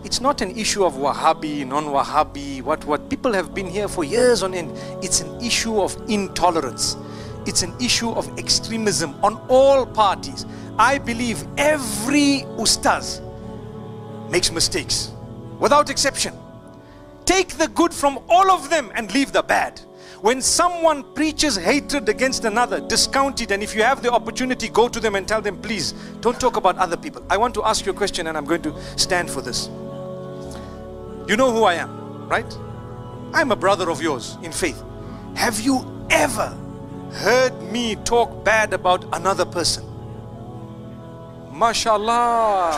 It's not an issue of Wahhabi, non-Wahhabi, what. People have been here for years on end. It's an issue of intolerance. It's an issue of extremism on all parties. I believe every ustaz makes mistakes, without exception. Take the good from all of them and leave the bad. When someone preaches hatred against another, discount it, and if you have the opportunity, go to them and tell them, please, don't talk about other people. I want to ask you a question, and I'm going to stand for this. You know who I am, right? I'm a brother of yours in faith. Have you ever heard me talk bad about another person? MashaAllah.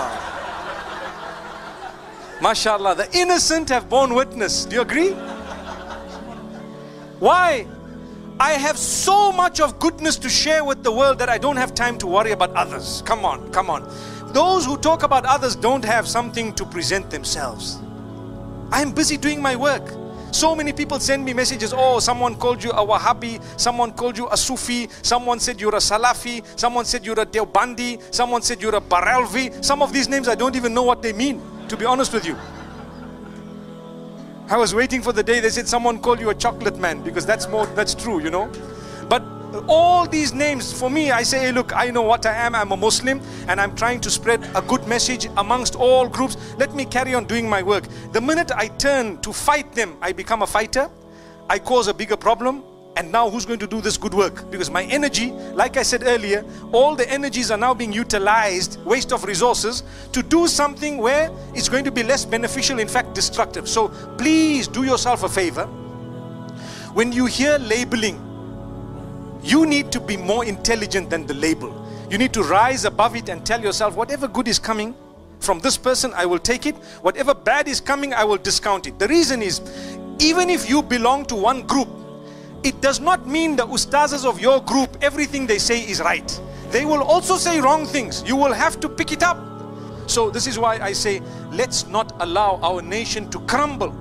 MashaAllah. The innocent have borne witness. Do you agree? Why? I have so much of goodness to share with the world that I don't have time to worry about others. Come on, come on. Those who talk about others don't have something to present themselves. I'm busy doing my work. So many people send me messages. Oh, someone called you a Wahhabi, someone called you a Sufi, someone said you're a Salafi, someone said you're a Deobandi, someone said you're a Barelvi. Some of these names I don't even know what they mean, to be honest with you. I was waiting for the day they said someone called you a chocolate man, because that's true, you know. But all these names, for me, I say, hey, look, I know what I am. I'm a Muslim, and I'm trying to spread a good message amongst all groups. Let me carry on doing my work. The minute I turn to fight them, I become a fighter. I cause a bigger problem. And now who's going to do this good work? Because my energy, like I said earlier, all the energies are now being utilized, waste of resources, to do something where it's going to be less beneficial, in fact destructive. So please do yourself a favor. When you hear labeling, you need to be more intelligent than the label. You need to rise above it and tell yourself, whatever good is coming from this person, I will take it. Whatever bad is coming, I will discount it. The reason is, even if you belong to one group, it does not mean the ustazas of your group, everything they say is right. They will also say wrong things. You will have to pick it up. So this is why I say, let's not allow our nation to crumble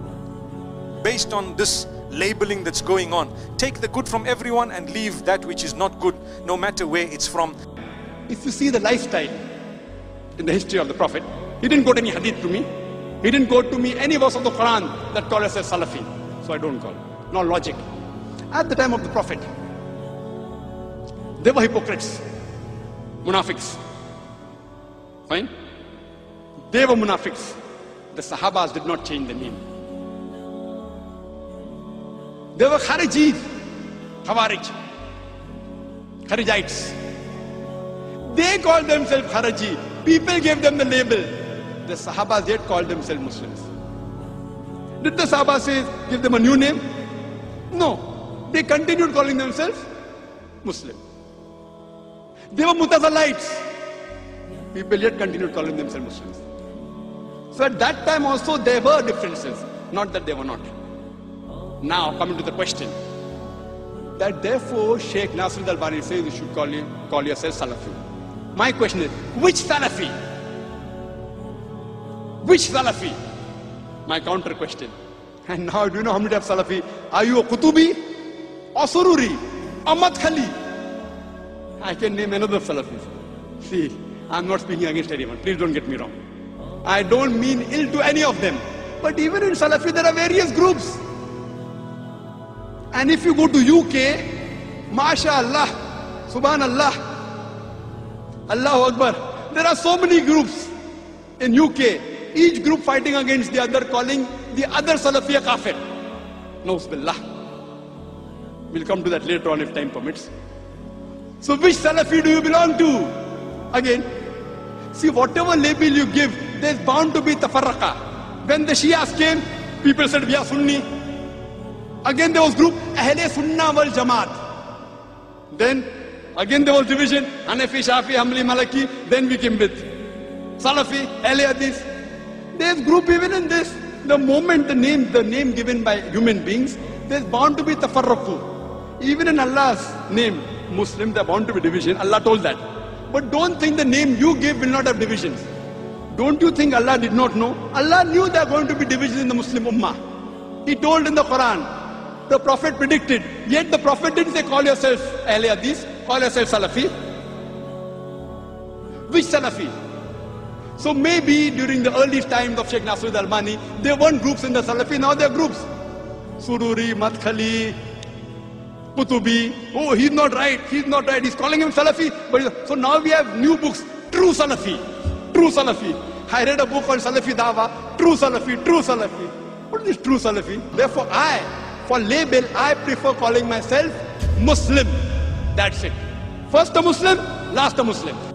based on this labeling that's going on. Take the good from everyone and leave that which is not good, no matter where it's from. If you see the lifestyle in the history of the Prophet, he didn't quote any hadith to me. He didn't quote to me any verse of the Quran that called us as Salafi. So I don't call it. No logic. At the time of the Prophet, they were hypocrites, munafiqs. Fine? They were munafiqs. The Sahabas did not change the name. They were Kharijis, Khawarij, Kharijites. They called themselves Khariji. People gave them the label. The Sahabas yet called themselves Muslims. Did the Sahabas say, give them a new name? No. They continued calling themselves Muslim. They were Mutazalites. People yet continued calling themselves Muslims. So at that time also there were differences. Not that they were not. Now coming to the question, that therefore Sheikh Nasruddin Albani says you should call yourself Salafi. My question is, which Salafi? Which Salafi? My counter question. And now do you know how many types of Salafi? Are you a Qutubi? Or Sururi, or Madkhali? I can name another Salafis. See, I'm not speaking against anyone. Please don't get me wrong. I don't mean ill to any of them. But even in Salafi, there are various groups. And if you go to UK, MashaAllah, Subhanallah, Allahu Akbar, there are so many groups in UK. Each group fighting against the other, calling the other Salafi a kafir. Nauz billah. We'll come to that later on if time permits. So which Salafi do you belong to? Again, see, whatever label you give, there's bound to be tafarraqa. When the Shias came, people said, we are Sunni. Again there was group, Ahle Sunnah wal Jamaat. Then, again there was division, Hanafi, Shafi, Hanbali, Maliki. Then we came with Salafi, Ahle Hadith. There's group even in this. The moment the name given by human beings, there's bound to be tafarraqu. Even in Allah's name, Muslim, there are bound to be division. Allah told that. But don't think the name you give will not have divisions. Don't you think Allah did not know? Allah knew there are going to be divisions in the Muslim Ummah. He told in the Quran. The Prophet predicted. Yet the Prophet didn't say, call yourself Ahle Hadith, call yourself Salafi. Which Salafi? So maybe during the early times of Sheikh Nasruddin Albani, there weren't groups in the Salafi, now there are groups. Sururi, Madkhali, Kutubi. Oh, he's not right, he's calling him Salafi. So now we have new books, true Salafi. I read a book called Salafi Dawa, true Salafi. What is true Salafi? Therefore for label, I prefer calling myself Muslim. That's it. First a Muslim, last a Muslim.